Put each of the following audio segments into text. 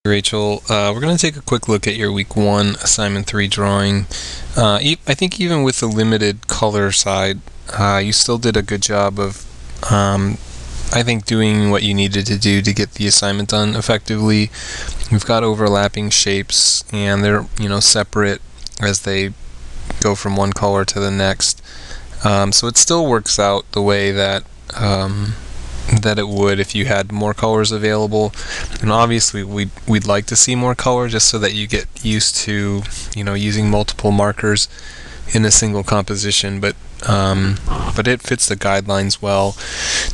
Rachel, we're going to take a quick look at your week 1 assignment 3 drawing. I think even with the limited color side, you still did a good job of, I think, doing what you needed to do to get the assignment done effectively. You've got overlapping shapes, and they're separate as they go from one color to the next. So it still works out the way that that it would if you had more colors available. And obviously we'd like to see more color just so that you get used to using multiple markers in a single composition, but it fits the guidelines well.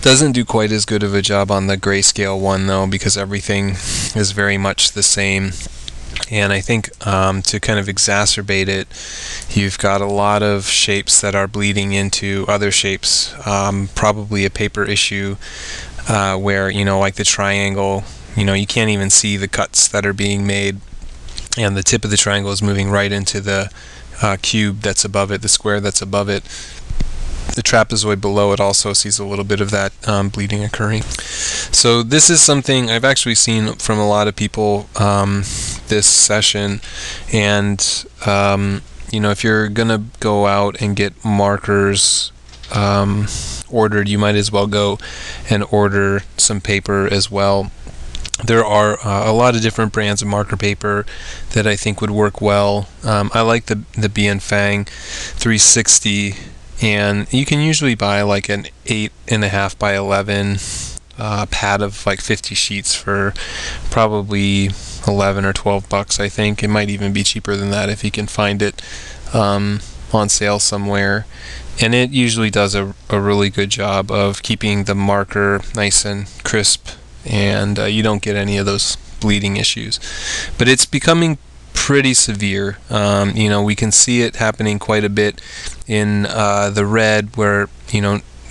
Doesn't do quite as good of a job on the grayscale one though, because everything is very much the same. And I think to kind of exacerbate it, you've got a lot of shapes that are bleeding into other shapes, probably a paper issue where, like the triangle, you can't even see the cuts that are being made, and the tip of the triangle is moving right into the cube that's above it, the square that's above it. The trapezoid below it also sees a little bit of that bleeding occurring. So this is something I've actually seen from a lot of people this session, and if you're gonna go out and get markers ordered, you might as well go and order some paper as well. There are a lot of different brands of marker paper that I think would work well. I like the Bianfeng 360, and you can usually buy like an 8.5 by 11 pad of like 50 sheets for probably 11 or 12 bucks. I think it might even be cheaper than that if you can find it on sale somewhere. And it usually does a really good job of keeping the marker nice and crisp, and you don't get any of those bleeding issues. But it's becoming pretty severe. We can see it happening quite a bit in the red, where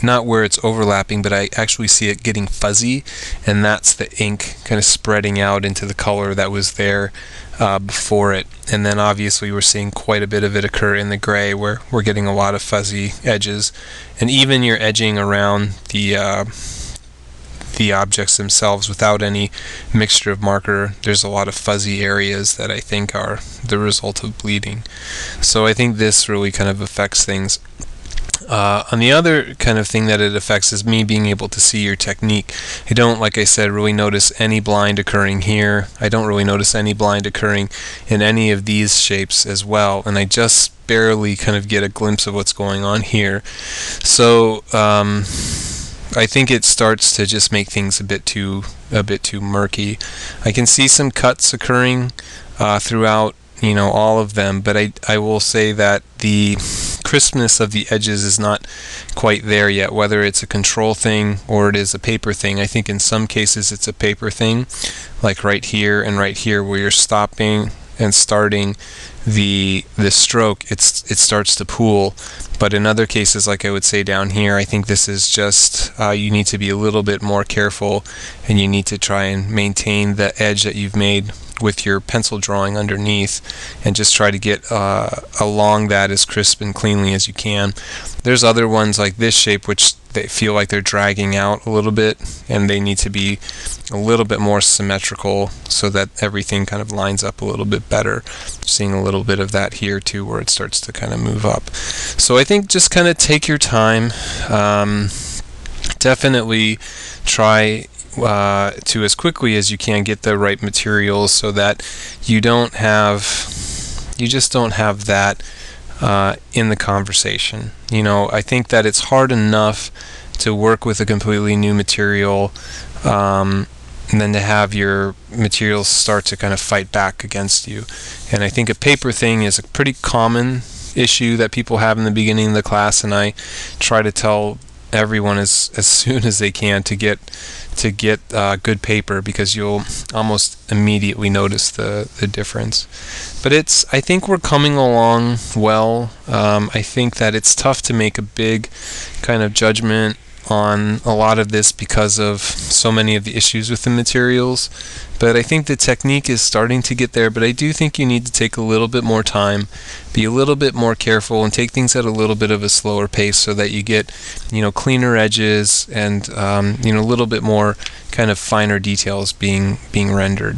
not where it's overlapping, but I actually see it getting fuzzy, and that's the ink kind of spreading out into the color that was there before it. And then obviously we're seeing quite a bit of it occur in the gray, where we're getting a lot of fuzzy edges, and even your edging around the objects themselves without any mixture of marker, there's a lot of fuzzy areas that I think are the result of bleeding. So I think this really kind of affects things. On the other kind of thing that it affects is me being able to see your technique. I don't, like I said, really notice any blind occurring here. I don't really notice any blind occurring in any of these shapes as well, and I just barely kind of get a glimpse of what's going on here. So I think it starts to just make things a bit too murky. I can see some cuts occurring throughout all of them, but I will say that the crispness of the edges is not quite there yet, whether it's a control thing or it is a paper thing. I think in some cases it's a paper thing, like right here and right here, where you're stopping and starting the stroke, it starts to pool. But in other cases, like I would say down here, I think this is just you need to be a little bit more careful, and you need to try and maintain the edge that you've made with your pencil drawing underneath, and just try to get along that as crisp and cleanly as you can. There's other ones like this shape which they feel like they're dragging out a little bit, and they need to be a little bit more symmetrical so that everything kind of lines up a little bit better. Seeing a little bit of that here too, where it starts to kind of move up. So I think just kind of take your time. Definitely try to, as quickly as you can, get the right materials so that you just don't have that in the conversation. I think that it's hard enough to work with a completely new material, and then to have your materials start to kind of fight back against you. And I think a paper thing is a pretty common issue that people have in the beginning of the class, and I try to tell everyone as soon as they can to get good paper, because you'll almost immediately notice the difference. But I think we're coming along well. I think that it's tough to make a big kind of judgment on a lot of this because of so many of the issues with the materials, but I think the technique is starting to get there. But I do think you need to take a little bit more time, be a little bit more careful, and take things at a little bit of a slower pace so that you get cleaner edges and a little bit more kind of finer details being rendered.